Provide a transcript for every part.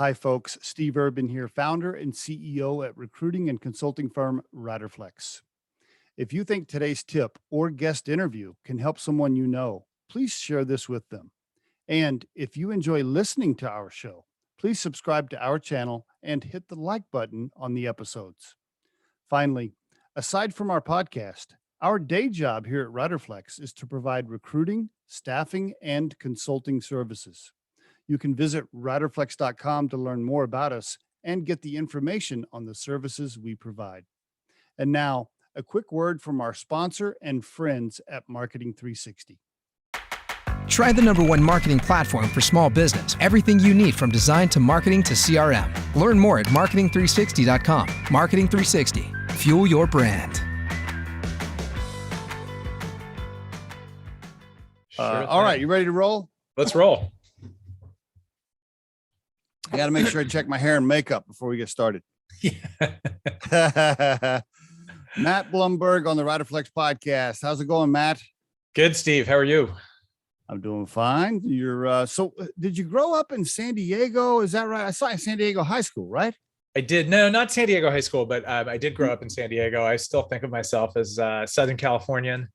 Hi, folks. Steve Urban here, founder and CEO at recruiting and consulting firm Riderflex. If you think today's tip or guest interview can help someone you know, please share this with them. And if you enjoy listening to our show, please subscribe to our channel and hit the like button on the episodes. Finally, aside from our podcast, our day job here at Riderflex is to provide recruiting, staffing, and consulting services. You can visit riderflex.com to learn more about us and get the information on the services we provide. And now, a quick word from our sponsor and friends at Marketing 360. Try the #1 marketing platform for small business. Everything you need from design to marketing to CRM. Learn more at marketing360.com. Marketing 360. Fuel your brand. All right, you ready to roll? Let's roll. I got to make sure I check my hair and makeup before we get started. Matt Blumberg on the Riderflex podcast. How's it going, Matt? Good, Steve. How are you? I'm doing fine. You're did you grow up in San Diego? Is that right? I saw you at San Diego High School, right? I did. No, not San Diego High School, but I did grow up in San Diego. I still think of myself as Southern Californian.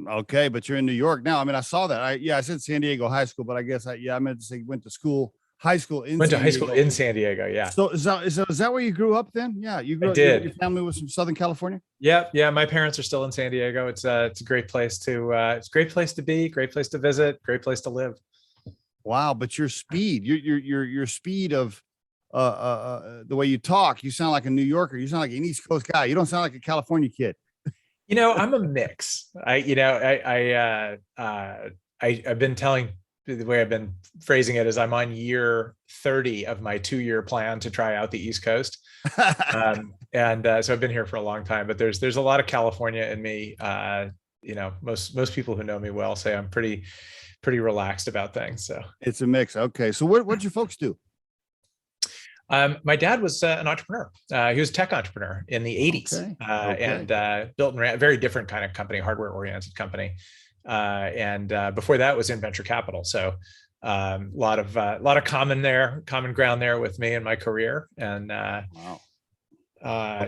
Okay, but you're in New York now. I mean, I saw that. I said San Diego High School, but I guess I meant to say went to high school in Went to San high Diego. school in San Diego. Yeah. So is that where you grew up then? Yeah, you grew I up. did. Your family was from Southern California. Yeah. My parents are still in San Diego. It's a great place to. It's a great place to be. Great place to visit. Great place to live. Wow, but your speed, your speed of the way you talk, you sound like a New Yorker. You sound like an East Coast guy. You don't sound like a California kid. I'm a mix. I've been telling, the way I've been phrasing it is I'm on year 30 of my 2-year plan to try out the East Coast. So I've been here for a long time, but there's a lot of California in me. Most people who know me well say I'm pretty relaxed about things. So it's a mix. Okay. So what'd your folks do? My dad was an entrepreneur. He was a tech entrepreneur in the 80s. Okay. And built and ran a very different kind of company, hardware oriented company. Before that was in venture capital. So a lot of common ground there with me and my career. And wow.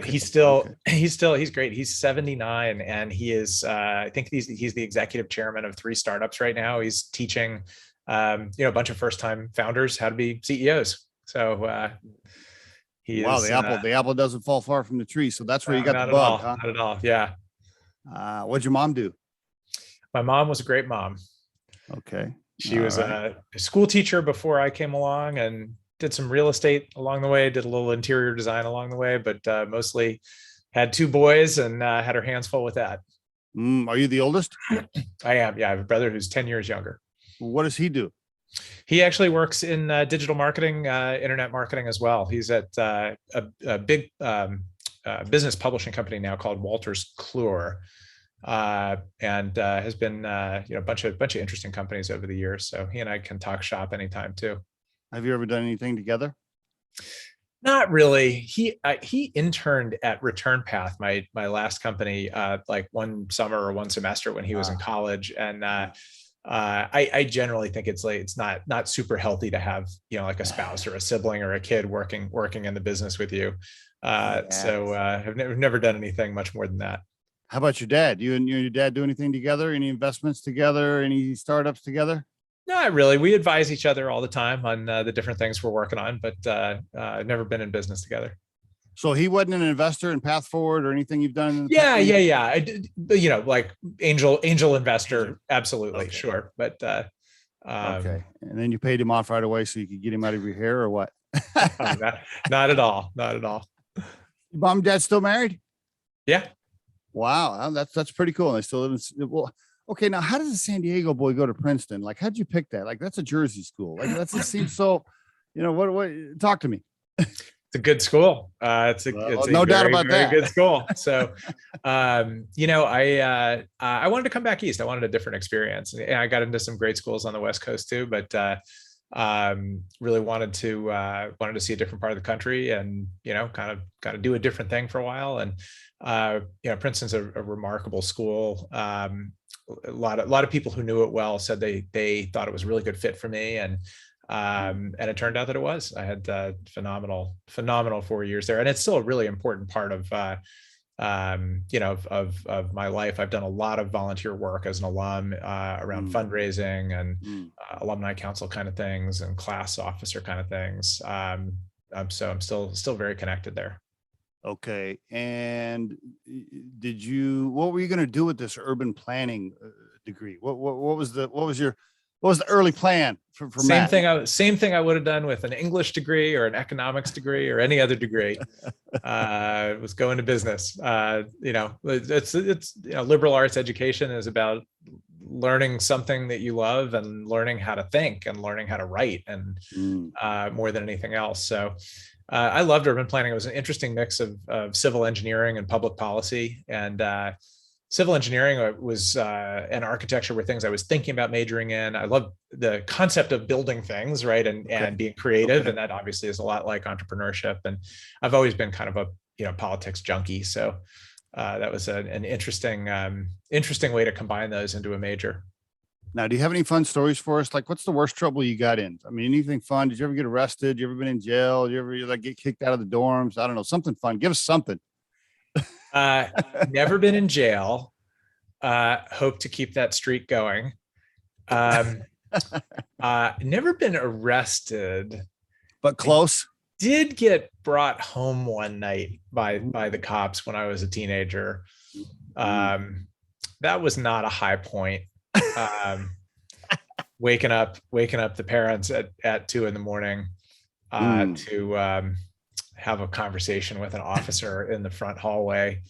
He's great. He's 79 and he is, I think he's the executive chairman of 3 startups right now. He's teaching, a bunch of first-time founders how to be CEOs. So the apple doesn't fall far from the tree. So that's where you got the bug, huh? Not at all. Yeah. What'd your mom do? My mom was a great mom. Okay. She was a school teacher before I came along and did some real estate along the way, did a little interior design along the way, but mostly had 2 boys and had her hands full with that. Are you the oldest? I am. Yeah. I have a brother who's 10 years younger. What does he do? He actually works in digital marketing, internet marketing as well. He's at a big business publishing company now called 𝐁𝐿, and has been a bunch of interesting companies over the years. So he and I can talk shop anytime too. Have you ever done anything together? Not really. He interned at Return Path, my last company, like one summer or one semester when he was in college, and I generally think it's not super healthy to have like a spouse or a sibling or a kid working in the business with you. So I've never done anything much more than that. How about your dad? You and your dad do anything together? Any investments together? Any startups together? Not really. We advise each other all the time on the different things we're working on, but I've never been in business together. So he wasn't an investor in Path Forward or anything you've done? Yeah. I did, like angel investor. Absolutely. Okay. Sure. But okay. And then you paid him off right away so you could get him out of your hair or what? Not at all. Not at all. Your mom and dad still married? Yeah. Wow. That's pretty cool. And they still live in, well, okay. Now, how does a San Diego boy go to Princeton? Like, how'd you pick that? Like, that's a Jersey school. Like, that just seems so, what, talk to me. It's a good school. It's no doubt about that. Very good school. So, I wanted to come back east. I wanted a different experience, and I got into some great schools on the West Coast too. But really wanted to see a different part of the country, and kind of do a different thing for a while. And Princeton's a remarkable school. A lot of people who knew it well said they thought it was a really good fit for me, and And it turned out that it was. I had phenomenal 4 years there, and it's still a really important part of of my life. I've done a lot of volunteer work as an alum around fundraising and alumni council kind of things and class officer kind of things. So I'm still very connected there. Okay. And what were you going to do with this urban planning degree? What was the early plan for Matt? Same thing I would have done with an English degree or an economics degree or any other degree. Was going to business. It's liberal arts education is about learning something that you love and learning how to think and learning how to write, and more than anything else. So I loved urban planning. It was an interesting mix of civil engineering and public policy. And civil engineering was and architecture were things I was thinking about majoring in. I love the concept of building things, right, and being creative, and that obviously is a lot like entrepreneurship. And I've always been kind of a politics junkie, so that was an interesting way to combine those into a major. Now, do you have any fun stories for us? Like, what's the worst trouble you got in? I mean, anything fun? Did you ever get arrested? You ever been in jail? Did you ever like get kicked out of the dorms? I don't know, something fun. Give us something. Never been in jail. Hope to keep that streak going. Never been arrested, but close. Did get brought home one night by the cops when I was a teenager. That was not a high point. Waking up the parents at 2 a.m. To have a conversation with an officer in the front hallway.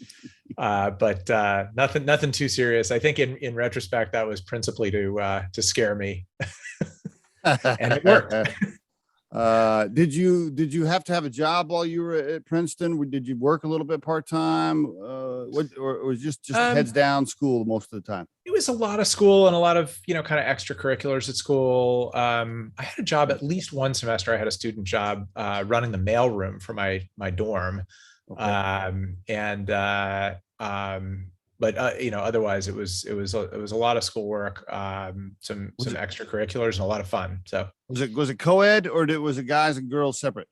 But nothing too serious. I think in retrospect, that was principally to scare me. And it worked. Did you have to have a job while you were at Princeton? Did you work a little bit part-time? Or was just heads down school most of the time? It was a lot of school and a lot of, kind of extracurriculars at school. I had a job at least one semester. I had a student job running the mailroom for my dorm. Okay. But otherwise it was a lot of schoolwork, some extracurriculars, and a lot of fun. So was it co-ed, or was it guys and girls separate?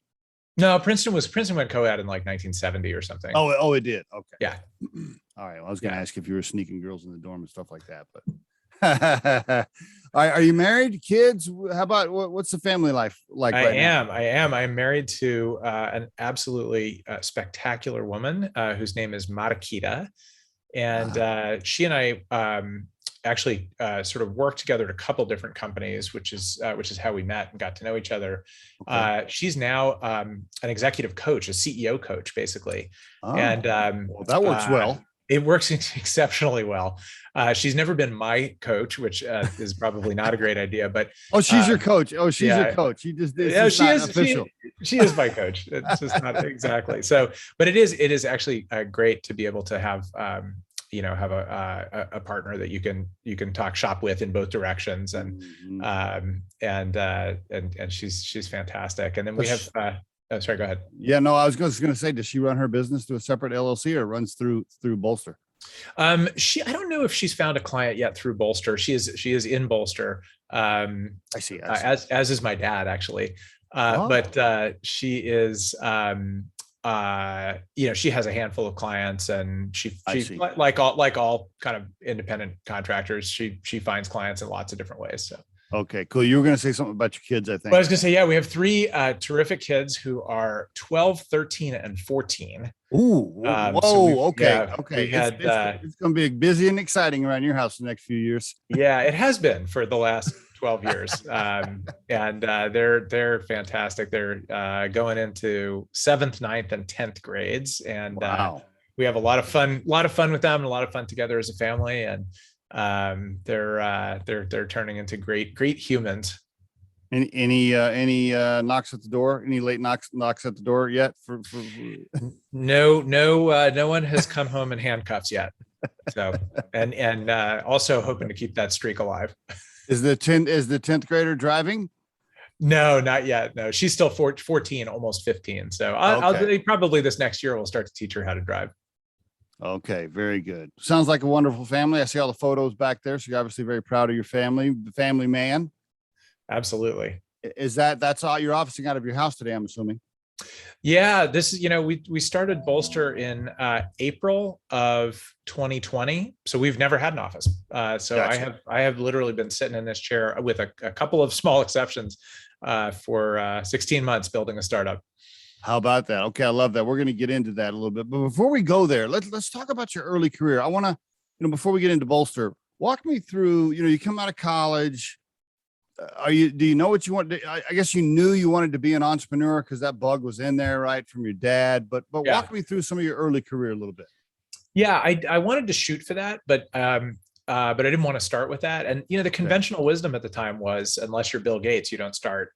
No, Princeton went co-ed in like 1970 or something. Oh, it did. Okay. Yeah. All right. Well, I was going to ask if you were sneaking girls in the dorm and stuff like that, but all right, are you married? Kids? How about what's the family life like? I am. I'm married to an absolutely spectacular woman whose name is 𝐂𝐸. And she and I actually sort of worked together at a couple different companies, which is how we met and got to know each other. Okay. She's now an executive coach, a CEO coach, basically. And well, that works well. It works exceptionally well. She's never been my coach, which is probably not a great idea. But she's your coach. She's your coach. She just she is official. She is my coach. It's just not exactly so. But it is actually great to be able to have have a partner that you can talk shop with in both directions, and she's fantastic. And then we have. Oh, sorry, go ahead. Yeah, no, I was just going to say, does she run her business through a separate LLC or runs through Bolster? I don't know if she's found a client yet through Bolster. She is in Bolster. I see. As is my dad, actually. But she is, she has a handful of clients, and she like all kind of independent contractors, she finds clients in lots of different ways. So. Okay, cool. You were going to say something about your kids, I think. Well, I was going to say, yeah, we have 3 terrific kids who are 12, 13, and 14. Ooh, okay. It's going to be busy and exciting around your house the next few years. Yeah, it has been for the last 12 years. And they're fantastic. They're going into 7th, 9th, and 10th grades. And we have a lot of fun with them, and a lot of fun together as a family. And they're turning into great humans. Any knocks at the door? Any late knocks at the door yet? No one has come home in handcuffs yet. So and also hoping to keep that streak alive. Is the 10th grader driving? No, not yet. No, she's still 14, almost 15. So I'll probably this next year we'll start to teach her how to drive. Okay, very good. Sounds like a wonderful family. I see all the photos back there. So you're obviously very proud of your family, the family man. Absolutely. That's all you're officing out of your house today, I'm assuming? Yeah, this is, we started Bolster in April of 2020. So we've never had an office. So Gotcha. I have literally been sitting in this chair with a couple of small exceptions for 16 months building a startup. How about that? Okay, I love that. We're going to get into that a little bit, but before we go there, let's talk about your early career. I want to, before we get into Bolster, walk me through. You come out of college. Do you know what you want? I guess you knew you wanted to be an entrepreneur because that bug was in there, right, from your dad. But Yeah. Walk me through some of your early career a little bit. Yeah, I wanted to shoot for that, but I didn't want to start with that. And the conventional wisdom at the time was, unless you're Bill Gates, you don't start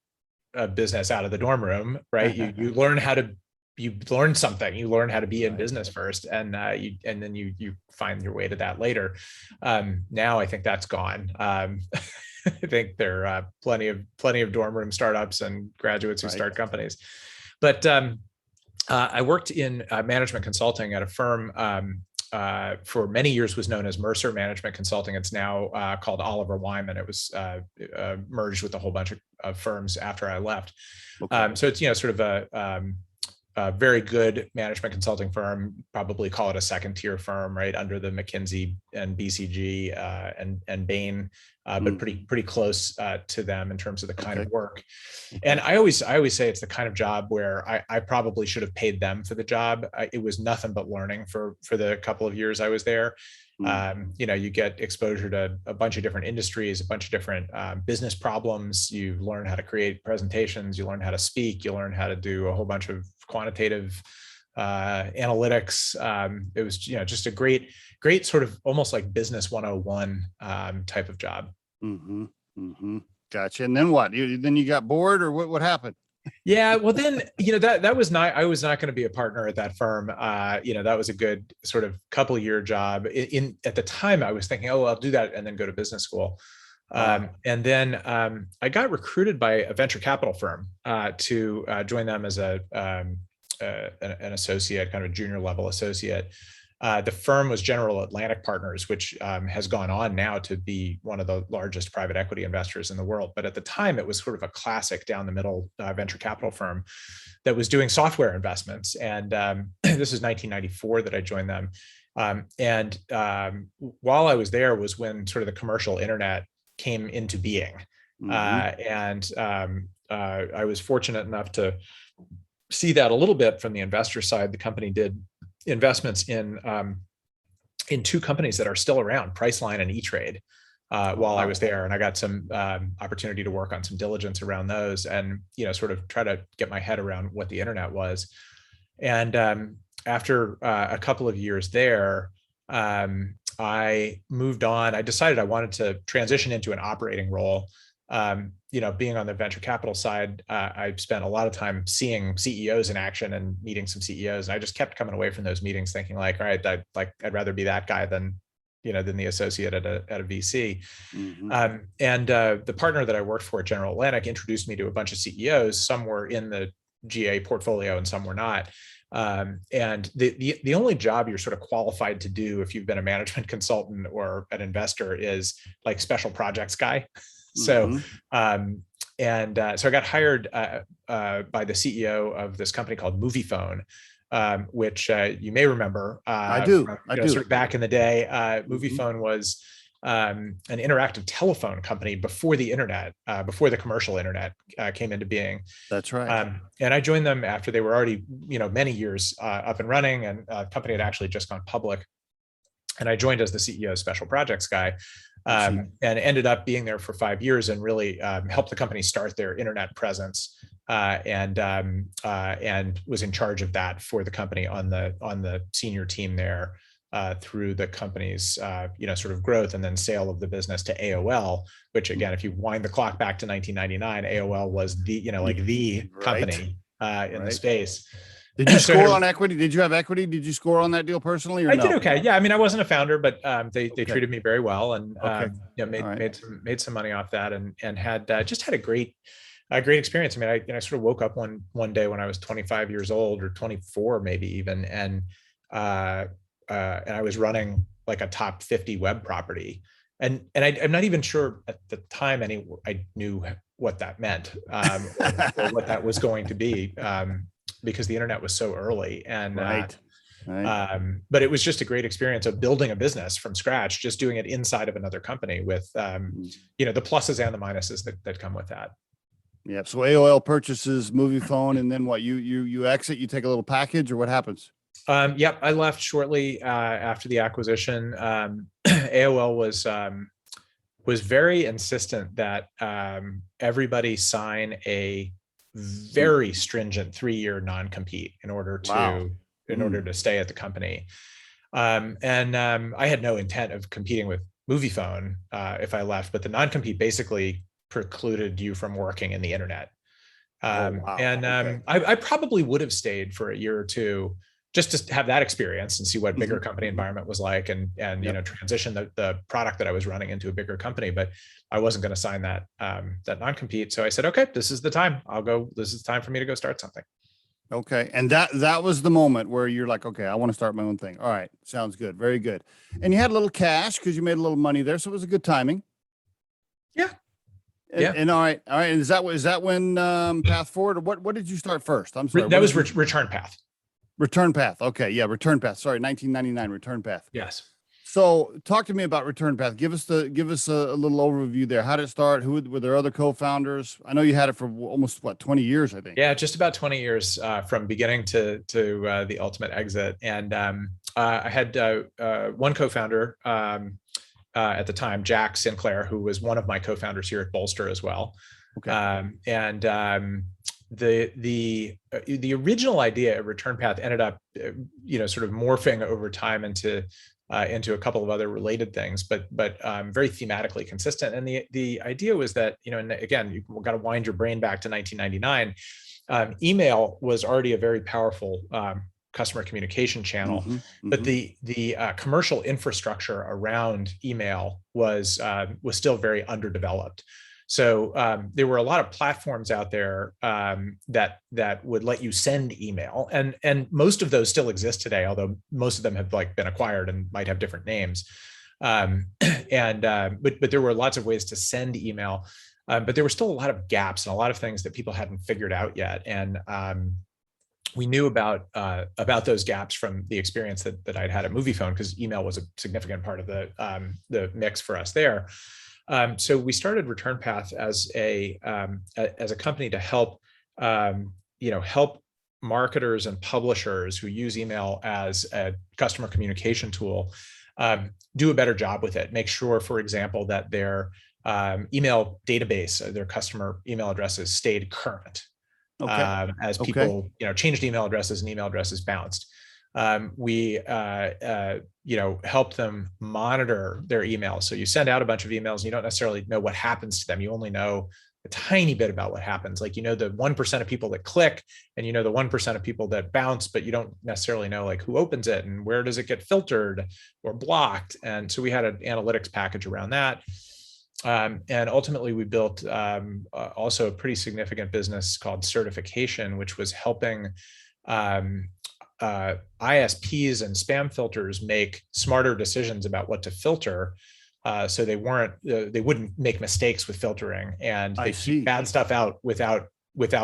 a business out of the dorm room, right? You learn how to, you learn something, you learn how to be in business first, and then you find your way to that later. Now I think that's gone. I think there are plenty of dorm room startups and graduates who start companies. But I worked in management consulting at a firm for many years was known as Mercer Management Consulting. It's now called Oliver Wyman. It was merged with a whole bunch of firms after I left. Okay. So it's sort of a very good management consulting firm, probably call it a second tier firm, right under the McKinsey and BCG and Bain, but pretty close to them in terms of the kind of work. And I always say it's the kind of job where I probably should have paid them for the job. It was nothing but learning for the couple of years I was there. You get exposure to a bunch of different industries, a bunch of different business problems. You learn how to create presentations, you learn how to speak, you learn how to do a whole bunch of quantitative analytics. It was just a great sort of almost like business 101 type of job. Gotcha. And then what? Then you got bored, or what happened? Yeah, well then, that was not, I was not going to be a partner at that firm. That was a good sort of couple year job. At the time I was thinking, oh, I'll do that and then go to business school. And then I got recruited by a venture capital firm to join them as an associate, kind of a junior level associate. The firm was General Atlantic Partners, which has gone on now to be one of the largest private equity investors in the world. But at the time, it was sort of a classic down the middle venture capital firm that was doing software investments. And this is 1994 that I joined them. While I was there was when sort of the commercial internet came into being. I was fortunate enough to see that a little bit from the investor side. The company did investments in two companies that are still around, Priceline and E-Trade, while I was there. And I got some opportunity to work on some diligence around those and, sort of try to get my head around what the internet was. And after a couple of years there, I moved on. I decided I wanted to transition into an operating role. Being on the venture capital side, I spent a lot of time seeing CEOs in action and meeting some CEOs. And I just kept coming away from those meetings thinking like, all right, I'd rather be that guy than the associate at a VC. The partner that I worked for at General Atlantic introduced me to a bunch of CEOs. Some were in the GA portfolio and some were not. And the only job you're sort of qualified to do if you've been a management consultant or an investor is like special projects guy. So, so I got hired by the CEO of this company called Moviefone, which you may remember. I do. Sort of back in the day, Moviefone was an interactive telephone company before the internet, before the commercial internet came into being. That's right. And I joined them after they were already, many years up and running, and the company had actually just gone public. And I joined as the CEO special projects guy, and ended up being there for 5 years and really helped the company start their internet presence, and was in charge of that for the company on the senior team there through the company's sort of growth and then sale of the business to AOL, which again, if you wind the clock back to 1999, AOL was the the company in the space. Did you score on equity? Did you have equity? Did you score on that deal personally, or I no? did okay. Yeah, I mean, I wasn't a founder, but they treated me very well, and made some money off that, and had just had a great experience. I mean, I sort of woke up one day when I was 25 years old, or 24 maybe even, and I was running like a top 50 web property. And I'm not even sure at the time I knew what that meant, or what that was going to be, because the internet was so early. And Right. but it was just a great experience of building a business from scratch, just doing it inside of another company with, you know, the pluses and the minuses that come with that. Yeah. So AOL purchases movie phone, and then what? You exit. You take a little package, or what happens? Yep, I left shortly after the acquisition. AOL was very insistent that everybody sign a very stringent 3-year non-compete in order to Wow. in order to stay at the company. I had no intent of competing with Moviephone if I left, but the non-compete basically precluded you from working in the internet. Wow. Okay. I probably would have stayed for a year or two just to have that experience and see what bigger company environment was like, and you know, transition the product that I was running into a bigger company. But I wasn't going to sign that that non-compete. So I said, okay, this is the time. I'll go. This is the time for me to go start something. Okay. And that was the moment where you're like, okay, I want to start my own thing. All right. Sounds good. Very good. And you had a little cash because you made a little money there. So it was a good timing. Yeah. And all right. All right. And is that when Path Forward, or what did you start first? I'm sorry. That was Return Path. Return Path. Okay. Yeah. Return Path. Sorry. 1999 Return Path. Yes. So talk to me about Return Path. Give us a little overview there. How did it start? Who were there other co-founders? I know you had it for almost 20 years, I think. Yeah, just about 20 years from beginning to the ultimate exit. And I had one co-founder at the time, Jack Sinclair, who was one of my co-founders here at Bolster as well. Okay. The original idea at Return Path ended up, you know, sort of morphing over time into a couple of other related things, but very thematically consistent. And the idea was that, you know, and again, you've got to wind your brain back to 1999. Email was already a very powerful customer communication channel, but the commercial infrastructure around email was still very underdeveloped. So there were a lot of platforms out there that would let you send email, and most of those still exist today, although most of them have been acquired and might have different names. But there were lots of ways to send email, but there were still a lot of gaps and a lot of things that people hadn't figured out yet. And we knew about those gaps from the experience that I'd had at Moviephone, because email was a significant part of the mix for us there. So we started Return Path as a company to help help marketers and publishers who use email as a customer communication tool do a better job with it. Make sure, for example, that their email database, their customer email addresses, stayed current. Okay. As people changed email addresses and email addresses bounced. We help them monitor their emails. So you send out a bunch of emails and you don't necessarily know what happens to them. You only know a tiny bit about what happens. Like, the 1% of people that click, and the 1% of people that bounce, but you don't necessarily know who opens it and where does it get filtered or blocked. And so we had an analytics package around that. And ultimately we built also a pretty significant business called Certification, which was helping ISPs and spam filters make smarter decisions about what to filter, so they wouldn't make mistakes with filtering, and they keep bad stuff out without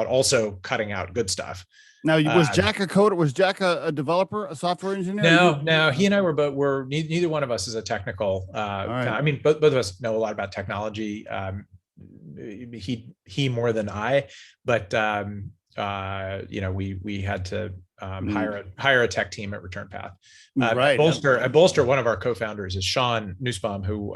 also cutting out good stuff. Now, was Jack a coder? Was Jack a developer, a software engineer? No. He and I were neither one of us is a technical. Right. I mean, both of us know a lot about technology. He more than I, but we had to hire a tech team at Return Path. Right. At Bolster, one of our co-founders is Sean Nussbaum, who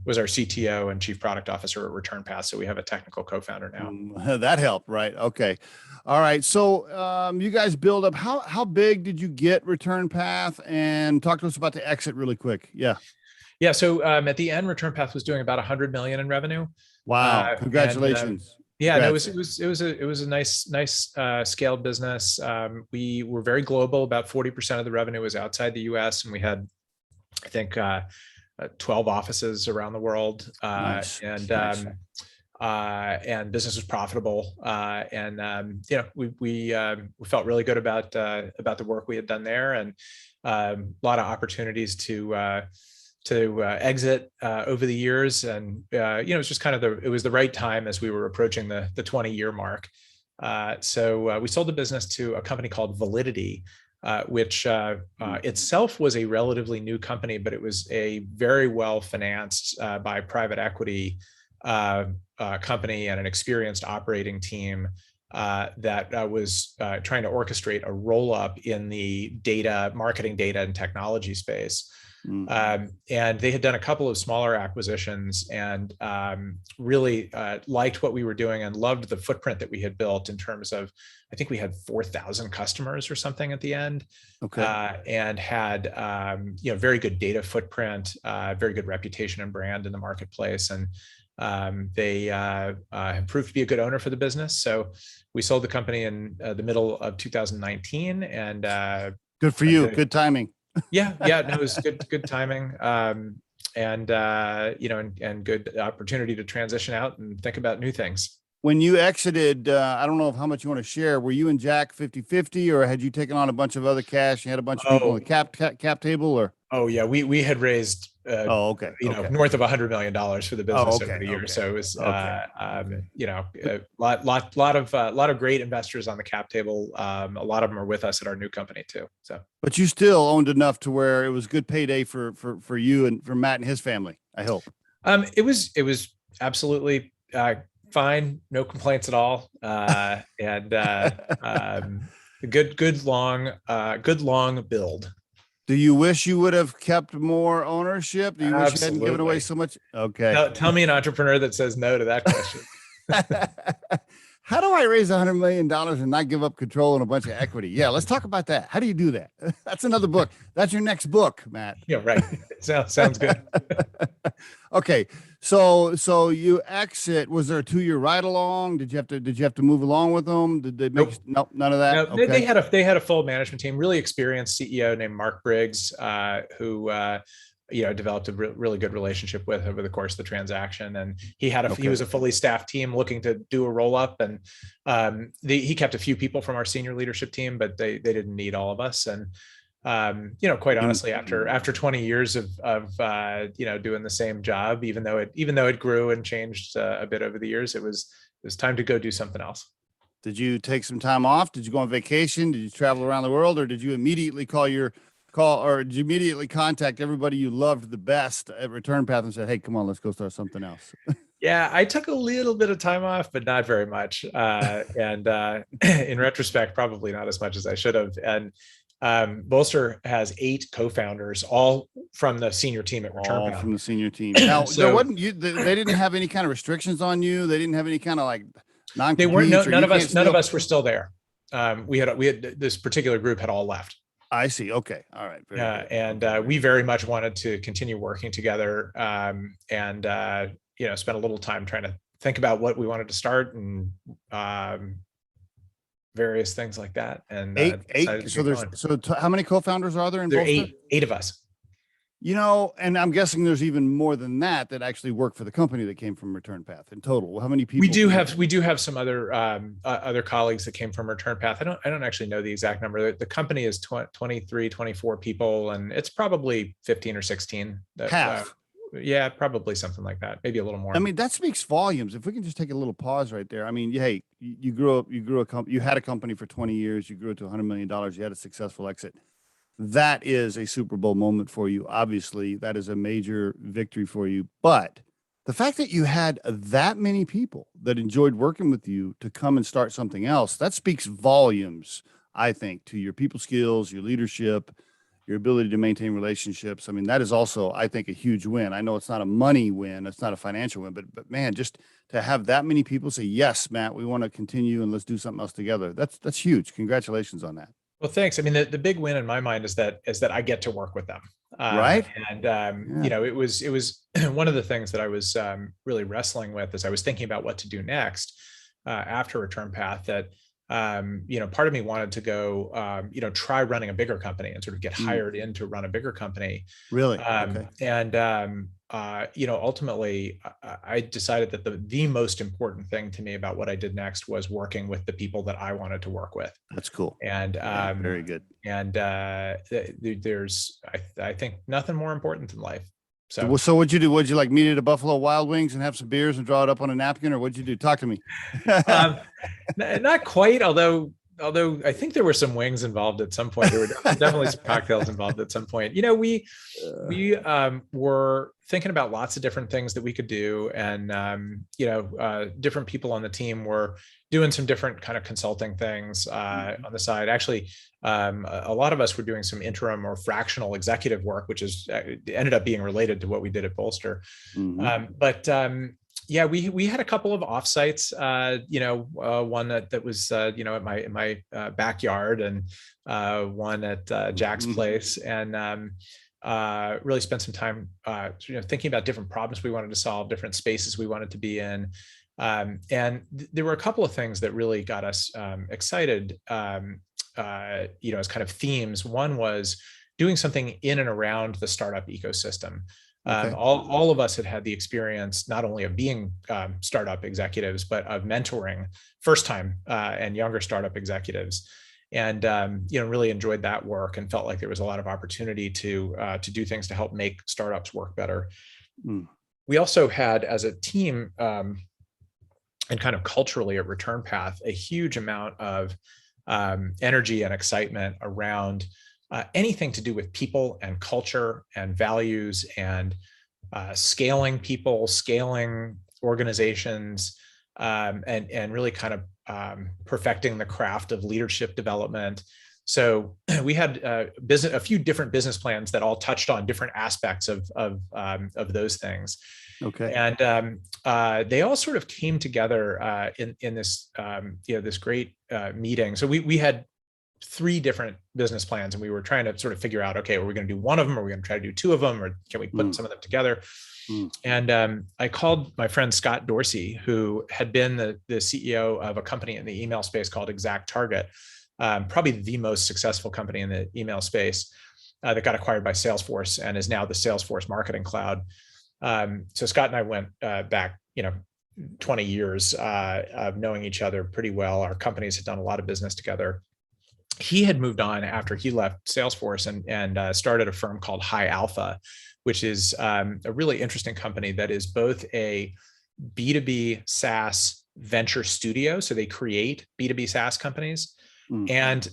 was our CTO and chief product officer at Return Path. So we have a technical co-founder now. That helped, right? Okay. All right. So you guys build up. How big did you get Return Path? And talk to us about the exit really quick. Yeah. Yeah. So at the end, Return Path was doing about 100 million in revenue. Wow! Congratulations. Yeah, no, it was a nice scaled business. We were very global. About 40% of the revenue was outside the U.S., and we had, I think, 12 offices around the world. Nice. And business was profitable. We felt really good about the work we had done there, and a lot of opportunities to exit over the years, and it was just kind of it was the right time as we were approaching the 20-year mark. So we sold the business to a company called Validity, which itself was a relatively new company, but it was a very well financed by private equity company and an experienced operating team that was trying to orchestrate a roll up in the marketing data and technology space. And they had done a couple of smaller acquisitions and really liked what we were doing and loved the footprint that we had built in terms of, I think we had 4,000 customers or something at the end. And had very good data footprint, very good reputation and brand in the marketplace. And they proved to be a good owner for the business. So we sold the company in the middle of 2019. And good for you. Good timing. No, it was good timing, and good opportunity to transition out and think about new things. When you exited, I don't know how much you want to share. Were you and Jack 50-50, or had you taken on a bunch of other cash? You had a bunch of people on the cap table, or? Oh yeah, we had raised north of $100 million for the business over the years. So it was a lot of great investors on the cap table. A lot of them are with us at our new company too. So, but you still owned enough to where it was good payday for you and for Matt and his family, I hope. It was absolutely fine, no complaints at all, and good long build. Do you wish you would have kept more ownership? Do you wish you hadn't given away so much? Okay. Tell me an entrepreneur that says no to that question. How do I raise $100 million and not give up control and a bunch of equity? Yeah, let's talk about that. How do you do that? That's another book. That's your next book, Matt. Yeah, right. Sounds good. Okay. So you exit. Was there a 2-year ride along? Did you have to move along with them? Did they make nope, none of that? No, okay. They had a full management team, really experienced CEO named Mark Briggs, who developed a really good relationship with over the course of the transaction. And he was a fully staffed team looking to do a roll up, and he kept a few people from our senior leadership team, but they didn't need all of us. And quite honestly, after 20 years of doing the same job, even though it grew and changed a bit over the years, it was time to go do something else. Did you take some time off? Did you go on vacation? Did you travel around the world, or did you immediately did you immediately contact everybody you loved the best at Return Path and said, hey, come on, let's go start something else? Yeah, I took a little bit of time off, but not very much. And in retrospect, probably not as much as I should have. And Bolster has 8 co-founders, all from the senior team at Return Path. From the senior team. Now, they didn't have any kind of restrictions on you. They didn't have any kind of like They weren't. None of us were still there. We had this particular group had all left. I see. Okay. All right. We very much wanted to continue working together, and spend a little time trying to think about what we wanted to start and various things like that. And eight. So how many co-founders are there in Bolster? There are eight of us. And I'm guessing there's even more than that actually work for the company that came from Return Path in total. How many people? We do have some other colleagues that came from Return Path. I don't actually know the exact number. The company is 23, 24 people, and it's probably 15 or 16. Half. Yeah, probably something like that. Maybe a little more. I mean, that speaks volumes. If we can just take a little pause right there. I mean, hey, you had a company for 20 years. You grew it to $100 million. You had a successful exit. That is a Super Bowl moment for you. Obviously, that is a major victory for you. But the fact that you had that many people that enjoyed working with you to come and start something else, that speaks volumes, I think, to your people skills, your leadership, your ability to maintain relationships. I mean, that is also, I think, a huge win. I know it's not a money win. It's not a financial win, but man, just to have that many people say, yes, Matt, we want to continue and let's do something else together. That's huge. Congratulations on that. Well, thanks. I mean, the big win in my mind is that I get to work with them. Right. And, it was one of the things that I was really wrestling with as I was thinking about what to do next after Return Path, that, part of me wanted to go, try running a bigger company and sort of get hired in to run a bigger company. Really? Okay. And, ultimately I decided that the most important thing to me about what I did next was working with the people that I wanted to work with. That's cool. And very good. And there's, I think, nothing more important in life. So, So what'd you do? Would you like meet at a Buffalo Wild Wings and have some beers and draw it up on a napkin, or what'd you do? Talk to me. um, not quite, although I think there were some wings involved at some point. There were definitely some cocktails involved at some point. You know, we were thinking about lots of different things that we could do, and different people on the team were doing some different kind of consulting things on the side. Actually, a lot of us were doing some interim or fractional executive work, which ended up being related to what we did at Bolster. Yeah, we had a couple of offsites, one that was, in my backyard, and one at Jack's place, and really spent some time, thinking about different problems we wanted to solve, different spaces we wanted to be in. And there were a couple of things that really got us excited, as kind of themes. One was doing something in and around the startup ecosystem. Okay. All of us had the experience not only of being startup executives, but of mentoring first-time and younger startup executives, and really enjoyed that work and felt like there was a lot of opportunity to do things to help make startups work better. We also had, as a team, and kind of culturally at Return Path, a huge amount of energy and excitement around anything to do with people and culture and values, and scaling people, scaling organizations, and really kind of perfecting the craft of leadership development. So we had a few different business plans that all touched on different aspects of those things. Okay. And they all sort of came together in this this great meeting. So we had 3 different business plans, and we were trying to sort of figure out, okay, are we going to do one of them? Are we going to try to do 2 of them? Or can we put some of them together? And I called my friend Scott Dorsey, who had been the CEO of a company in the email space called 𝐁𝐥𝐿, probably the most successful company in the email space, that got acquired by Salesforce and is now the Salesforce Marketing Cloud. So Scott and I went back, 20 years of knowing each other pretty well. Our companies had done a lot of business together. He had moved on after he left Salesforce and started a firm called 𝐂𝐴, which is a really interesting company that is both a B2B SaaS venture studio. So they create B2B SaaS companies, and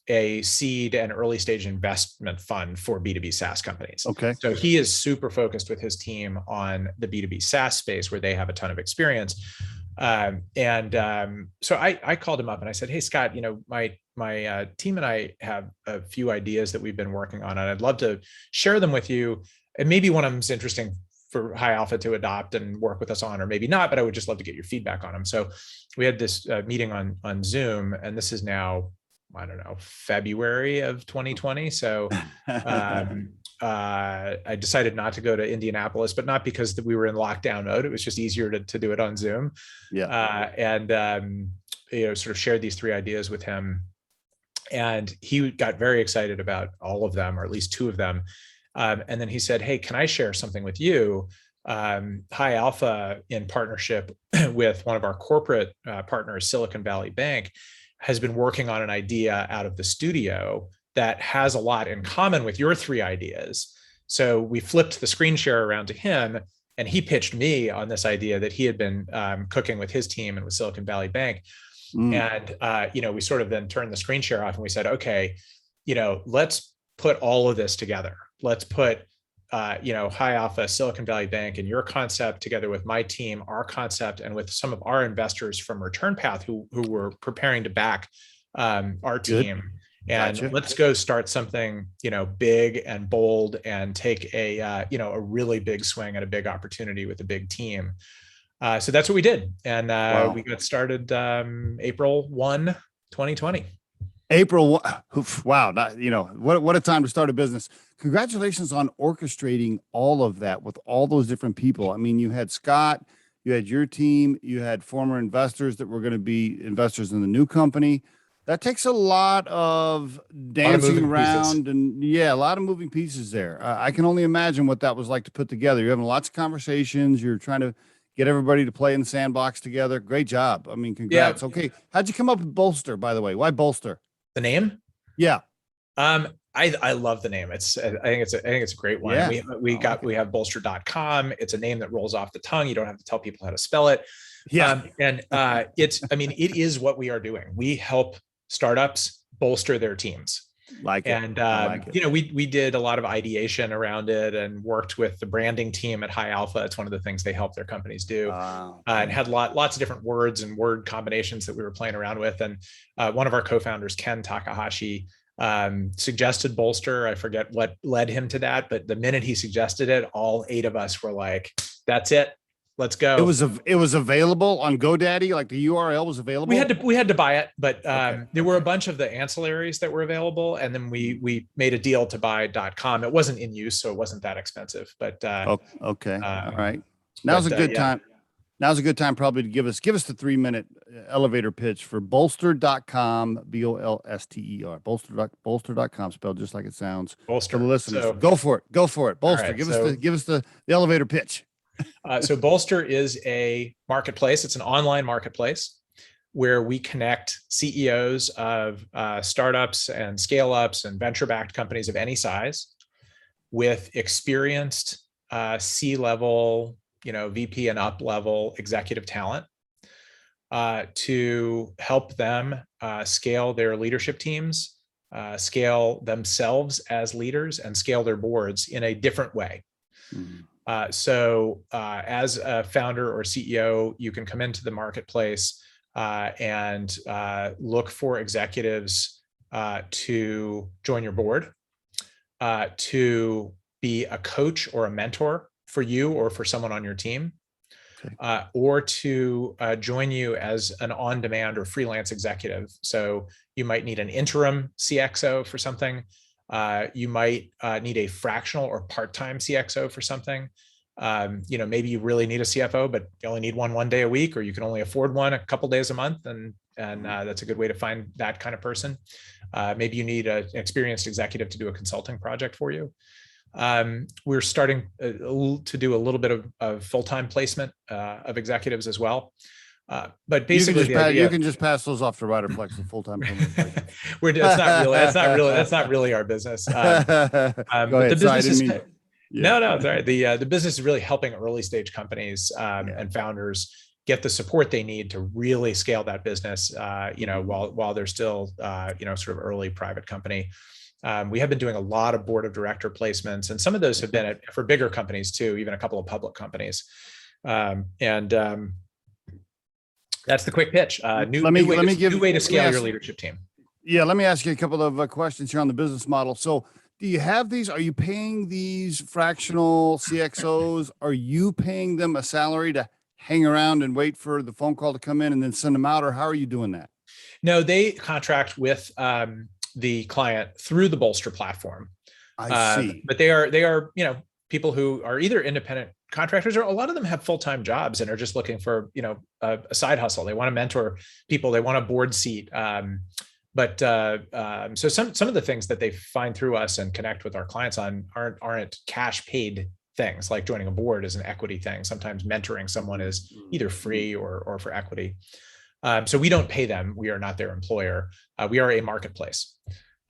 a seed and early stage investment fund for B2B SaaS companies. Okay. So he is super focused with his team on the B2B SaaS space, where they have a ton of experience. So I called him up and I said, hey, Scott, my team and I have a few ideas that we've been working on, and I'd love to share them with you. And maybe one of them is interesting for 𝐂𝐴 to adopt and work with us on, or maybe not, but I would just love to get your feedback on them. So we had this meeting on Zoom, and this is now, I don't know, February of 2020. So I decided not to go to Indianapolis, but not because we were in lockdown mode. It was just easier to do it on Zoom. Yeah. Sort of shared these 3 ideas with him, and he got very excited about all of them, or at least 2 of them. And then he said, hey, can I share something with you? 𝐂𝐴, in partnership with one of our corporate partners, Silicon Valley Bank, has been working on an idea out of the studio that has a lot in common with your 3 ideas. So we flipped the screen share around to him, and he pitched me on this idea that he had been cooking with his team and with Silicon Valley Bank. And, we sort of then turned the screen share off, and we said, okay, let's put all of this together. Let's put, 𝐂𝐴, Silicon Valley Bank, and your concept together with my team, our concept, and with some of our investors from Return Path who were preparing to back our team. Good. And gotcha. Let's go start something, big and bold, and take a really big swing at a big opportunity with a big team. So that's what we did. And wow. We got started April 1, 2020. April. Wow. What a time to start a business. Congratulations on orchestrating all of that with all those different people. I mean, you had Scott, you had your team, you had former investors that were going to be investors in the new company. That takes a lot of dancing around and a lot of moving pieces there. I can only imagine what that was like to put together. You're having lots of conversations. You're trying to get everybody to play in the sandbox together. Great job. I mean, congrats. Yeah. Okay. How'd you come up with Bolster, by the way? Why Bolster? The name? Yeah. I love the name. I think it's a great one. Yeah, We have bolster.com. It's a name that rolls off the tongue. You don't have to tell people how to spell it. Yeah. It is what we are doing. We help startups bolster their teams. And we did a lot of ideation around it and worked with the branding team at High Alpha. It's one of the things they help their companies do. And had lots of different words and word combinations that we were playing around with. And one of our co-founders, Ken Takahashi, suggested Bolster. I forget what led him to that, but the minute he suggested it, all 8 of us were like, that's it. Let's go. It was available on GoDaddy. Like the URL was available. We had to buy it, but there were a bunch of the ancillaries that were available, and then we made a deal to buy .com. It wasn't in use, so it wasn't that expensive. But okay, all right. Now's a good time. Now's a good time probably to give us the 3-minute elevator pitch for bolster.com, Bolster, bolster.com, spelled just like it sounds. Bolster. For the listeners. So, go for it. Bolster. Right, give us the elevator pitch. So Bolster is a marketplace. It's an online marketplace where we connect CEOs of startups and scale-ups and venture-backed companies of any size with experienced C-level, VP and up level executive talent to help them scale their leadership teams, scale themselves as leaders, and scale their boards in a different way. Mm-hmm. So as a founder or CEO, you can come into the marketplace and look for executives to join your board, to be a coach or a mentor for you or for someone on your team, or to join you as an on-demand or freelance executive. So you might need an interim CXO for something. You might need a fractional or part-time CXO for something. Maybe you really need a CFO, but you only need one day a week, or you can only afford one a couple days a month. And that's a good way to find that kind of person. Maybe you need an experienced executive to do a consulting project for you. We're starting to do a little bit of full-time placement of executives as well. But basically, you can just pass those off to Riderflex and full-time. That's not really our business. Go ahead. Sorry. The business is really helping early stage companies and founders get the support they need to really scale that business. While they're still sort of early private company. We have been doing a lot of board of director placements, and some of those have been for bigger companies too, even a couple of public companies. That's the quick pitch. New way to scale your leadership team. Yeah, let me ask you a couple of questions here on the business model. So, do you have these? Are you paying these fractional CXOs? Are you paying them a salary to hang around and wait for the phone call to come in and then send them out, or how are you doing that? No, they contract with the client through the Bolster platform. I see. But they are people who are either independent contractors, or a lot of them have full-time jobs and are just looking for a side hustle. They want to mentor people. They want a board seat. So some of the things that they find through us and connect with our clients on aren't cash paid things. Like joining a board is an equity thing. Sometimes mentoring someone is either free or for equity. So we don't pay them. We are not their employer. We are a marketplace.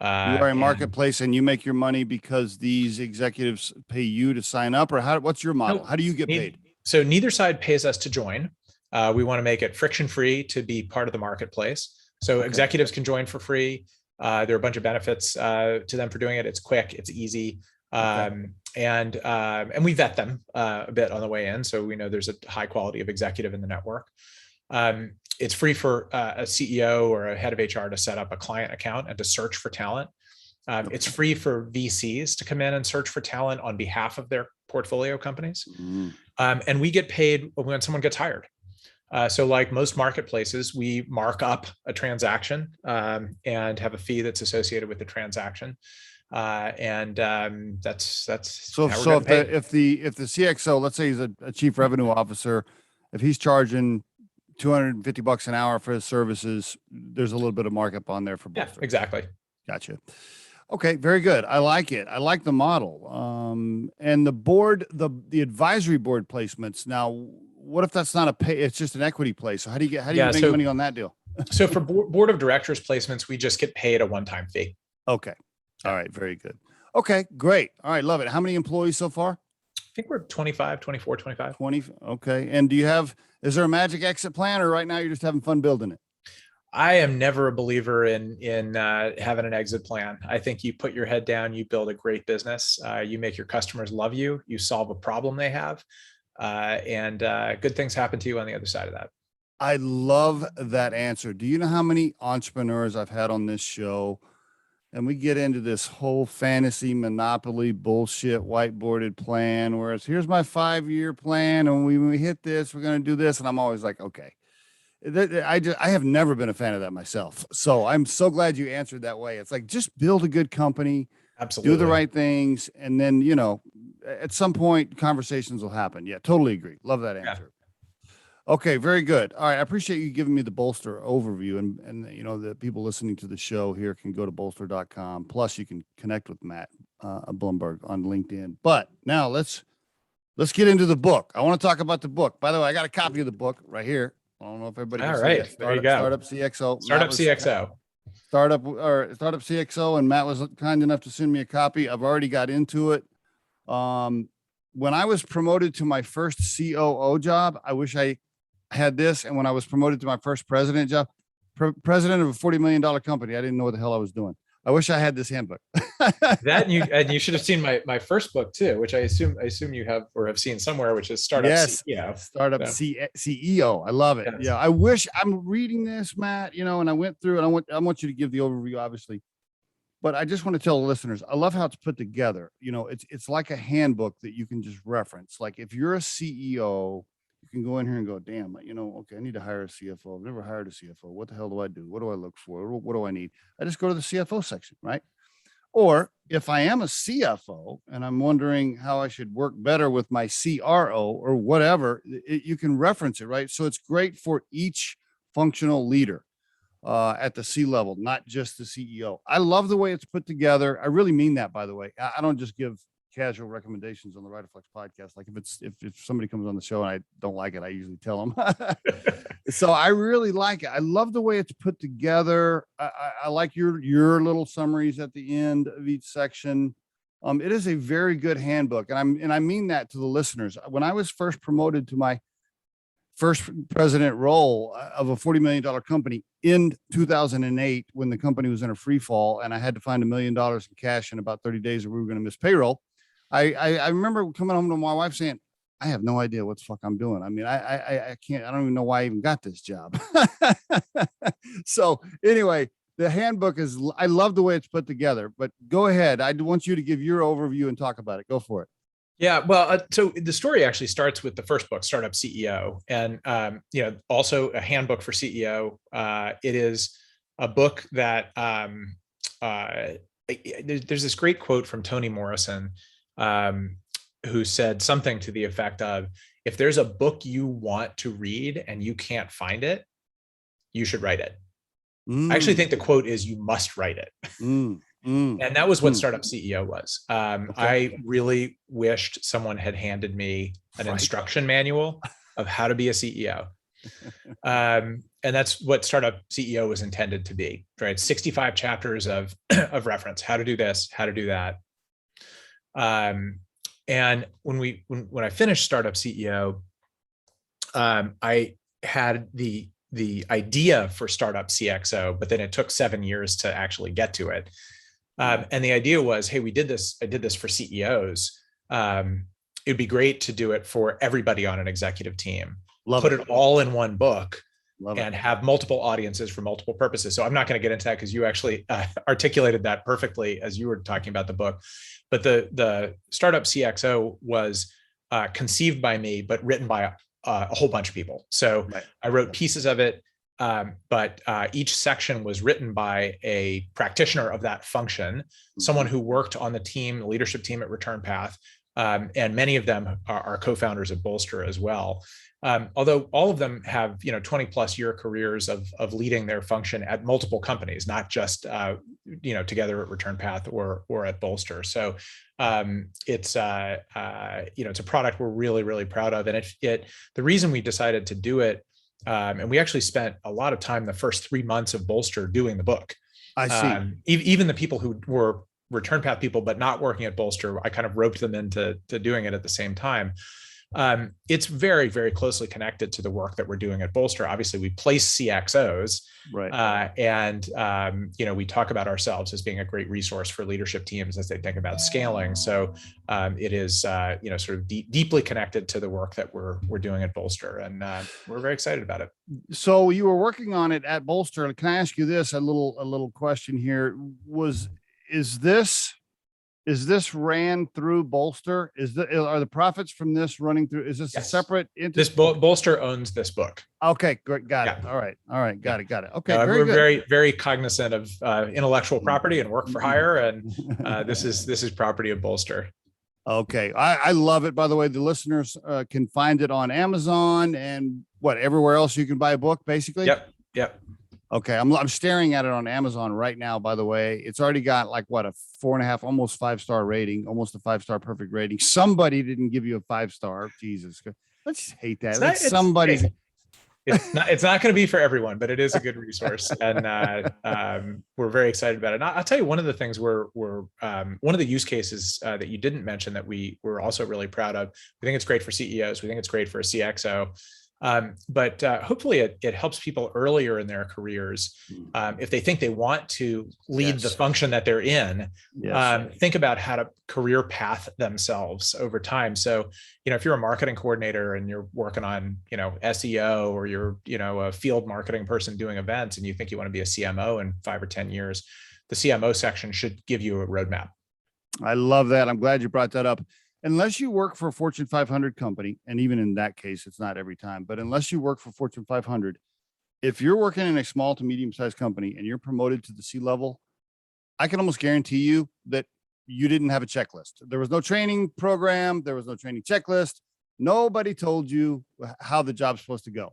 You are a marketplace, and you make your money because these executives pay you to sign up, or what's your model? How do you get paid? So neither side pays us to join. We want to make it friction-free to be part of the marketplace. So executives can join for free. There are a bunch of benefits to them for doing it. It's quick, it's easy. And we vet them a bit on the way in. So we know there's a high quality of executive in the network. It's free for a CEO or a head of HR to set up a client account and to search for talent. It's free for VCs to come in and search for talent on behalf of their portfolio companies. And we get paid when someone gets hired. So like most marketplaces, we mark up a transaction and have a fee that's associated with the transaction. That's so if the CXO, let's say he's a chief revenue officer, if he's charging $250 an hour for his services, there's a little bit of markup on there for Bolster. Yeah, exactly. Gotcha. Okay, very good. I like it. I like the model. And the board, the advisory board placements. Now, what if that's not a pay? It's just an equity play. So how do you make money on that deal? So for board of directors placements, we just get paid a one-time fee. Okay. All right. Very good. Okay, great. All right. Love it. How many employees so far? I think we're 25, 24, 25. 20. Okay. And is there a magic exit plan, or right now you're just having fun building it? I am never a believer in having an exit plan. I think you put your head down, you build a great business, you make your customers love you, you solve a problem they have, and good things happen to you on the other side of that. I love that answer. Do you know how many entrepreneurs I've had on this show? And we get into this whole fantasy monopoly bullshit whiteboarded plan, where it's here's my 5-year plan, and when we hit this, we're going to do this. And I'm always like, okay. I have never been a fan of that myself. So I'm so glad you answered that way. It's like, just build a good company, absolutely, do the right things. And then, at some point conversations will happen. Yeah, totally agree. Love that answer. Yeah. Okay. Very good. All right. I appreciate you giving me the Bolster overview, and the people listening to the show here can go to bolster.com. Plus you can connect with Matt Blumberg on LinkedIn. But now let's get into the book. I want to talk about the book. By the way, I got a copy of the book right here. I don't know if everybody can see it. There you go. Startup CXO. Startup CXO. Startup CXO, and Matt was kind enough to send me a copy. I've already got into it. When I was promoted to my first COO job, I wish I had this. And when I was promoted to my first president job, president of a $40 million company, I didn't know what the hell I was doing. I wish I had this handbook. That and you should have seen my first book too, which I assume you have or have seen somewhere, which is Startup CEO. Startup CEO. I love it. Yes. Yeah. I wish I'm reading this, Matt, and I went through, and I want you to give the overview, obviously, but I just want to tell the listeners, I love how it's put together. It's like a handbook that you can just reference. Like if you're a CEO, you can go in here and go, damn, okay, I need to hire a CFO. I've never hired a CFO. What the hell do I do? What do I look for? What do I need? I just go to the CFO section, right? Or if I am a CFO and I'm wondering how I should work better with my CRO or whatever, you can reference it, right? So it's great for each functional leader at the C level, not just the CEO. I love the way it's put together. I really mean that, by the way. I don't just give casual recommendations on the Riderflex podcast. Like if somebody comes on the show and I don't like it, I usually tell them. So I really like it. I love the way it's put together. I like your little summaries at the end of each section. It is a very good handbook. And I mean that to the listeners. When I was first promoted to my first president role of a $40 million company in 2008, when the company was in a free fall and I had to find $1 million in cash in about 30 days or we were going to miss payroll. I remember coming home to my wife saying, I have no idea what the fuck I'm doing. I mean, I can't, I don't even know why I even got this job. So anyway, the handbook I love the way it's put together, but go ahead. I want you to give your overview and talk about it. Go for it. Yeah, well, so the story actually starts with the first book, Startup CEO, and also a handbook for CEO. It is a book that there's this great quote from Toni Morrison, who said something to the effect of, if there's a book you want to read and you can't find it, you should write it. I actually think the quote is, you must write it. And that was what Startup CEO was. I really wished someone had handed me an instruction manual of how to be a CEO. And that's what Startup CEO was intended to be, right? 65 chapters of reference, how to do this, how to do that. And when I finished Startup CEO, I had the idea for Startup CXO, but then it took 7 years to actually get to it. And the idea was, hey, I did this for CEOs. It'd be great to do it for everybody on an executive team. Put it all in one book and have multiple audiences for multiple purposes. So I'm not going to get into that because you actually articulated that perfectly as you were talking about the book. But the Startup CXO was conceived by me, but written by a whole bunch of people. So I wrote pieces of it, but each section was written by a practitioner of that function, someone who worked on the team, the leadership team at Return Path, and many of them are co-founders of Bolster as well. Although all of them have 20+ year careers of leading their function at multiple companies, not just together at Return Path or at Bolster. So it's a product we're really, really proud of, and the reason we decided to do it, and we actually spent a lot of time the first 3 months of Bolster doing the book. I see. Even the people who were return path people, but not working at Bolster. I kind of roped them into doing it at the same time. It's very, very closely connected to the work that we're doing at Bolster. Obviously, we place CXOs, right? And we talk about ourselves as being a great resource for leadership teams as they think about scaling. So it is, sort of deeply connected to the work that we're doing at Bolster, and we're very excited about it. So you were working on it at Bolster. Can I ask you this? A little question here is this ran through Bolster? Are the profits from this running through? Is this a separate entity? This Bolster owns this book. Okay, great. Got it. All right. Got it. Okay. We're very, very cognizant of intellectual property and work for hire. And this is property of Bolster. Okay. I love it. By the way, the listeners can find it on Amazon and everywhere else you can buy a book, basically. Yep. Okay, I'm staring at it on Amazon right now, by the way. It's already got like a 4.5, almost 5-star rating, almost a 5-star perfect rating. Somebody didn't give you a 5-star. Jesus. I just hate that. It's not going to be for everyone, but it is a good resource. And we're very excited about it. And I'll tell you, one of the things we're one of the use cases that you didn't mention that we're also really proud of. We think it's great for CEOs. We think it's great for a CXO. But hopefully it helps people earlier in their careers. If they think they want to lead the function that they're in, think about how to career path themselves over time. So, if you're a marketing coordinator and you're working on, SEO, or you're, a field marketing person doing events, and you think you want to be a CMO in 5 or 10 years, the CMO section should give you a roadmap. I love that. I'm glad you brought that up. Unless you work for a Fortune 500 company, and even in that case, it's not every time, but unless you work for Fortune 500, if you're working in a small to medium-sized company and you're promoted to the C-level, I can almost guarantee you that you didn't have a checklist. There was no training program. There was no training checklist. Nobody told you how the job's supposed to go.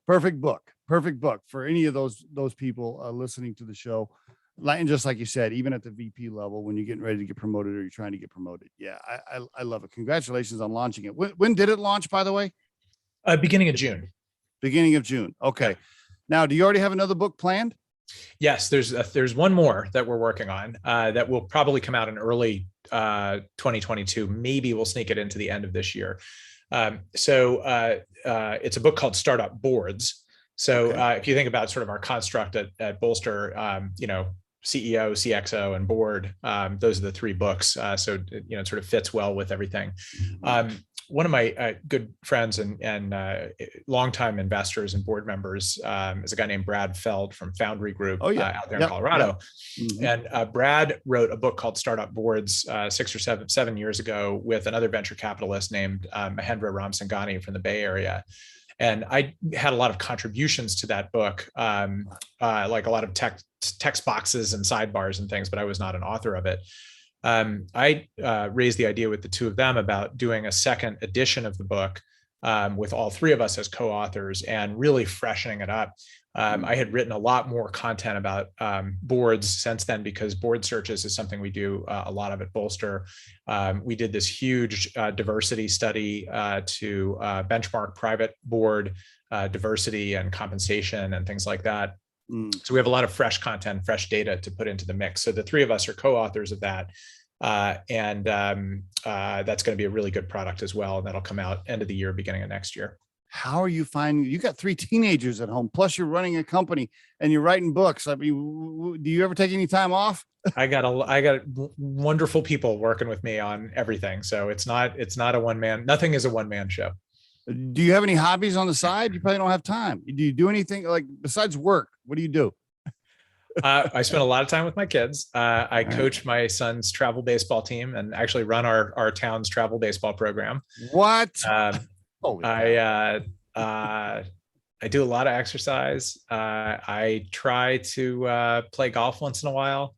Perfect book for any of those people listening to the show. And just like you said, even at the VP level, when you're getting ready to get promoted or you're trying to get promoted. Yeah, I love it. Congratulations on launching it. When did it launch, by the way? Beginning of June. Beginning of June. Okay. Now, do you already have another book planned? Yes, there's one more that we're working on that will probably come out in early 2022. Maybe we'll sneak it into the end of this year. So it's a book called Startup Boards. So if you think about sort of our construct at Bolster, CEO, CXO, and board, those are the 3 books. So it sort of fits well with everything. One of my good friends and longtime investors and board members is a guy named Brad Feld from Foundry Group out there in Colorado. And Brad wrote a book called Startup Boards 6 or 7 years ago with another venture capitalist named Mahendra Ramsangani from the Bay Area. And I had a lot of contributions to that book, like a lot of text boxes and sidebars and things, but I was not an author of it. I raised the idea with the 2 of them about doing a second edition of the book with all 3 of us as co-authors and really freshening it up. I had written a lot more content about boards since then, because board searches is something we do a lot of at Bolster. We did this huge diversity study to benchmark private board diversity and compensation and things like that. So we have a lot of fresh content, fresh data to put into the mix. So the 3 of us are co-authors of that. And that's going to be a really good product as well. And that'll come out end of the year, beginning of next year. How are you finding, you got 3 teenagers at home, plus you're running a company and you're writing books. I mean, do you ever take any time off? I got wonderful people working with me on everything. So it's not a nothing is a one-man show. Do you have any hobbies on the side? You probably don't have time. Do you do anything like besides work? What do you do? I spend a lot of time with my kids. I coach my son's travel baseball team and actually run our town's travel baseball program. What? I do a lot of exercise. I try to play golf once in a while.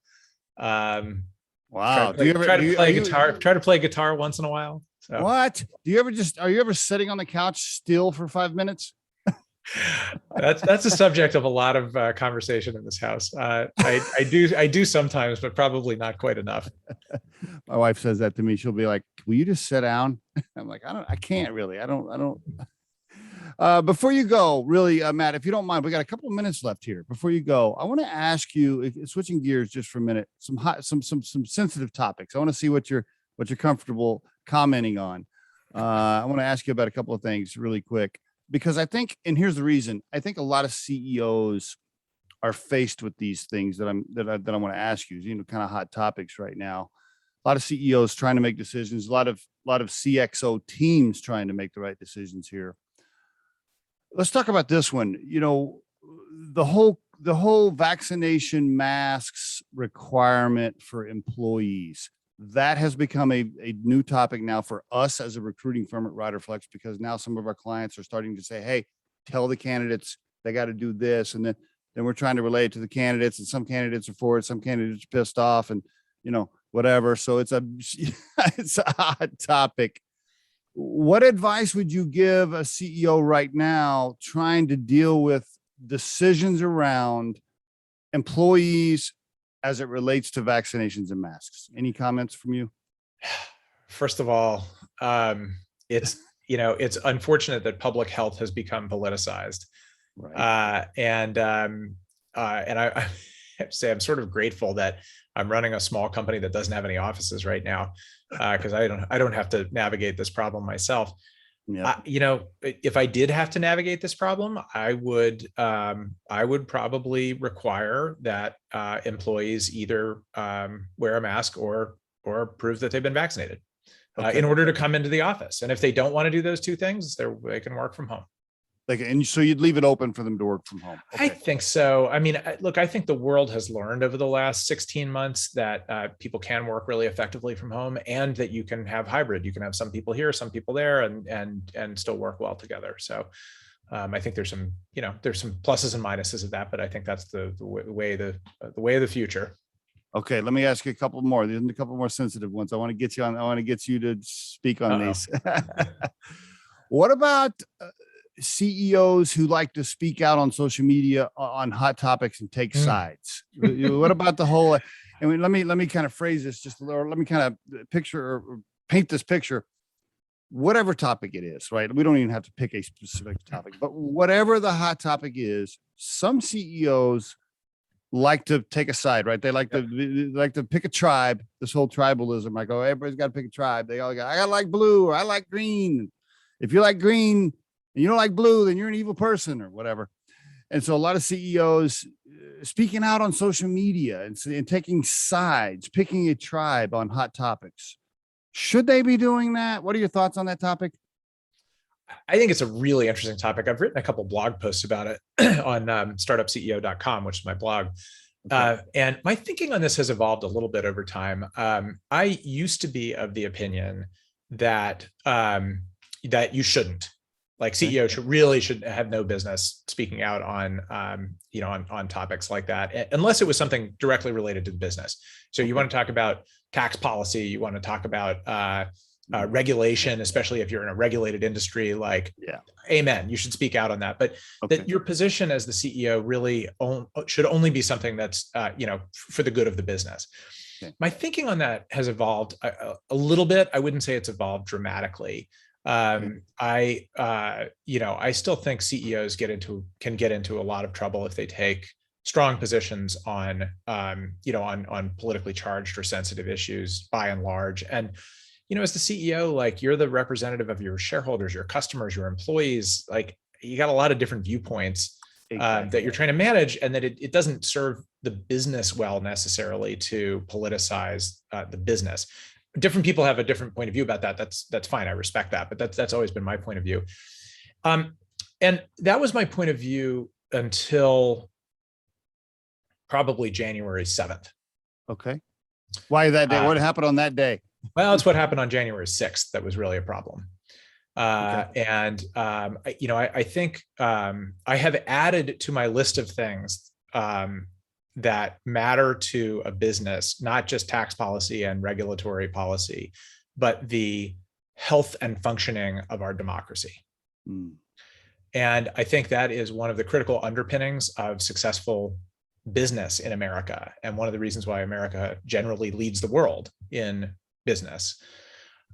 Wow. Try to play guitar once in a while. So. What? Are you ever sitting on the couch still for 5 minutes? That's a subject of a lot of conversation in this house. I do sometimes, but probably not quite enough. My wife says that to me. She'll be like, "Will you just sit down?" I'm like, I can't really. I don't. Before you go, really, Matt, if you don't mind, we got a couple of minutes left here. Before you go, I want to ask you, switching gears just for a minute, some sensitive topics. I want to see what you're comfortable commenting on. I want to ask you about a couple of things really quick, because I think, and here's the reason, I think a lot of CEOs are faced with these things that I want to ask you, kind of hot topics right now. A lot of CEOs trying to make decisions, a lot of CXO teams trying to make the right decisions here. Let's talk about this one. The whole vaccination masks requirement for employees, that has become a new topic now for us as a recruiting firm at Riderflex, because now some of our clients are starting to say, hey, tell the candidates they got to do this. And then we're trying to relay it to the candidates, and some candidates are for it, some candidates are pissed off, and whatever. So it's a hot topic. What advice would you give a CEO right now trying to deal with decisions around employees as it relates to vaccinations and masks? Any comments from you? First of all, it's unfortunate that public health has become politicized. Right. And I have to say, I'm sort of grateful that I'm running a small company that doesn't have any offices right now, because I don't have to navigate this problem myself. Yeah. If I did have to navigate this problem, I would probably require that employees either wear a mask or prove that they've been vaccinated in order to come into the office. And if they don't want to do those two things, they can work from home. And so you'd leave it open for them to work from home? Okay. I think so. I mean, look, I think the world has learned over the last 16 months that people can work really effectively from home, and that you can have hybrid. You can have some people here, some people there, and still work well together. So I think there's some pluses and minuses of that, but I think that's the way of the future. Okay, let me ask you a couple more. There's a couple more sensitive ones. I want to get you to speak on these. What about CEOs who like to speak out on social media on hot topics and take sides? What about the whole, I mean, let me kind of phrase this or let me kind of picture or paint this picture. Whatever topic it is, right? We don't even have to pick a specific topic, but whatever the hot topic is, some CEOs like to take a side, right? They like to pick a tribe, this whole tribalism. Like, oh, everybody's got to pick a tribe. They all got, I got to like blue, or I like green. If you like green and you don't like blue, then you're an evil person or whatever. And so a lot of CEOs speaking out on social media and taking sides, picking a tribe on hot topics. Should they be doing that? What are your thoughts on that topic? I think it's a really interesting topic. I've written a couple blog posts about it on startupceo.com, which is my blog. Okay. And my thinking on this has evolved a little bit over time. I used to be of the opinion that that you shouldn't. Like, CEOs should have no business speaking out on on topics like that, unless it was something directly related to the business. So you want to talk about tax policy, you want to talk about regulation, especially if you're in a regulated industry, amen, you should speak out on that. But that your position as the CEO really should only be something that's for the good of the business. Okay. My thinking on that has evolved a little bit. I wouldn't say it's evolved dramatically. I still think CEOs can get into a lot of trouble if they take strong positions on politically charged or sensitive issues by and large. And, as the CEO, you're the representative of your shareholders, your customers, your employees, you got a lot of different viewpoints that you're trying to manage, and that it doesn't serve the business well necessarily to politicize the business. Different people have a different point of view about that. That's fine. I respect that, but that's always been my point of view. And that was my point of view until probably January 7th. Okay. Why that day? What happened on that day? Well, it's what happened on January 6th that was really a problem. And I think I have added to my list of things that matter to a business, not just tax policy and regulatory policy, but the health and functioning of our democracy. Mm. And I think that is one of the critical underpinnings of successful business in America, and one of the reasons why America generally leads the world in business.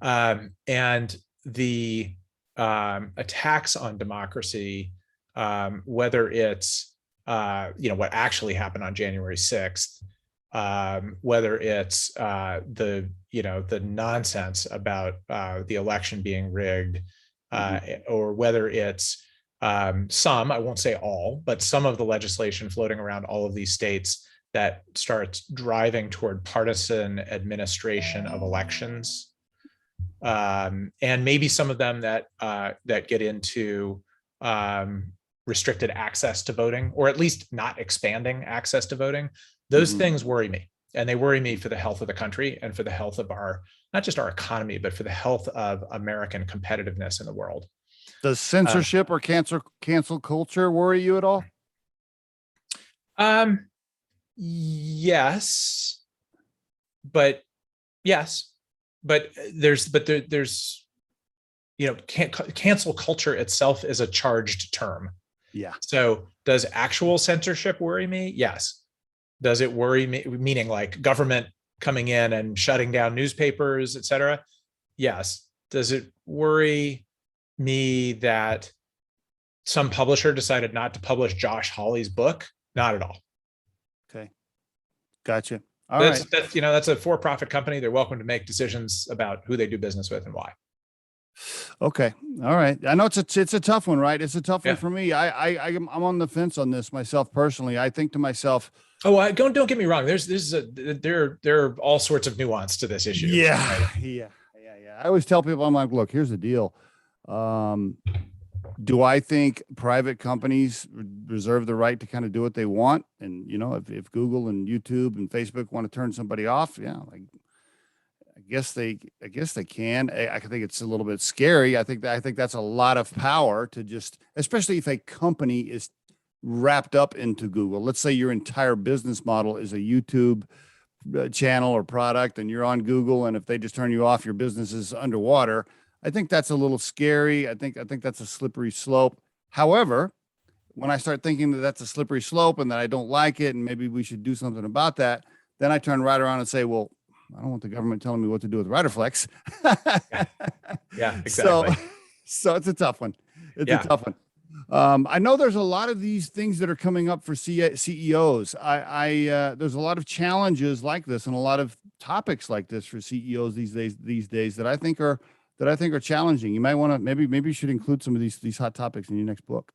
And the attacks on democracy, whether it's what actually happened on January 6th, whether it's the nonsense about the election being rigged, or whether it's some, I won't say all, but some of the legislation floating around all of these states that starts driving toward partisan administration of elections. And maybe some of them that get into restricted access to voting, or at least not expanding access to voting. Those things worry me, and they worry me for the health of the country and for the health of not just our economy, but for the health of American competitiveness in the world. Does censorship or cancel culture worry you at all? Yes, but there's cancel culture itself is a charged term. Yeah. So does actual censorship worry me? Yes. Does it worry me, meaning like government coming in and shutting down newspapers, et cetera? Yes. Does it worry me that some publisher decided not to publish Josh Hawley's book? Not at all. Okay. Gotcha. All right. That's a for-profit company. They're welcome to make decisions about who they do business with and why. Okay. All right. I know it's a tough one, right? It's a tough one for me. I'm on the fence on this myself personally. I think to myself, don't get me wrong. There are all sorts of nuance to this issue. Yeah. Right? Yeah. I always tell people, I'm like, look, here's the deal. Do I think private companies reserve the right to kind of do what they want? And, if Google and YouTube and Facebook want to turn somebody off, I guess they can. I think it's a little bit scary. I think that's a lot of power to just, especially if a company is wrapped up into Google. Let's say your entire business model is a YouTube channel or product, and you're on Google, and if they just turn you off, your business is underwater. I think that's a little scary. I think that's a slippery slope. However, when I start thinking that that's a slippery slope and that I don't like it, and maybe we should do something about that, then I turn right around and say, well, I don't want the government telling me what to do with Riderflex. Yeah, exactly. So it's a tough one. It's a tough one. I know there's a lot of these things that are coming up for CEOs. There's a lot of challenges like this and a lot of topics like this for CEOs these days that I think are challenging. You might want to maybe you should include some of these hot topics in your next book.